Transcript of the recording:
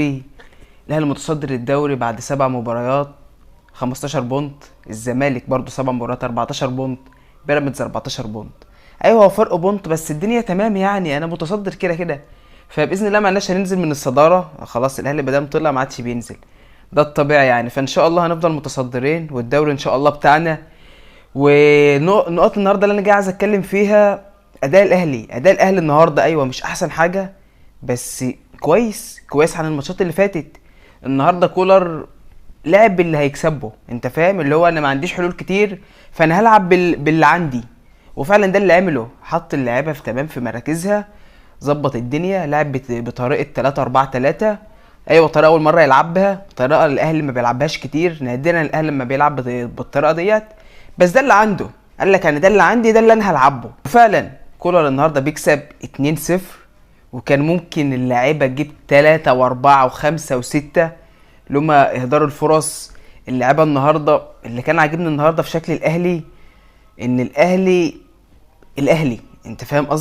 الاهلي متصدر الدوري بعد 7 مباريات، 15 بونت. الزمالك برضو 7 مباريات، 14 بونت. بيراميدز 14 بونت. ايوه هو فرق بونت بس الدنيا تمام، يعني انا متصدر كده كده. فباذن الله معناش هننزل من الصداره، خلاص الاهلي مادام طلع ما عادش بينزل. ده الطبيعي يعني، فان شاء الله هنفضل متصدرين والدوري ان شاء الله بتاعنا. ونقط النهارده اللي انا جاي عايز اتكلم فيها، اداء الاهلي النهارده ايوه مش احسن حاجه، بس كويس عن الماتشات اللي فاتت. النهارده كولر لعب باللي هيكسبه، انت فاهم، اللي هو انا ما عنديش حلول كتير، فانا هلعب باللي عندي. وفعلا ده اللي عمله، حط اللعيبه في تمام في مراكزها، ظبط الدنيا، لعب بطريقه 3-4-3. ايوه طريقه اول مره يلعبها، طريقه الاهلي ما بيلعبهاش كتير، نادرا الاهلي لما بيلعب بالطريقه ديت. بس ده اللي عنده، قال لك انا ده اللي عندي، ده اللي انا هلعبه. وفعلا كولر النهارده بيكسب 2-0، وكان ممكن اللاعيبه تجيب 3 و4 و5 و6 اللي هما اهدار الفرص. اللعيبه النهارده اللي كان عاجبني النهارده في شكل الاهلي، ان الاهلي انت فاهم قصدي.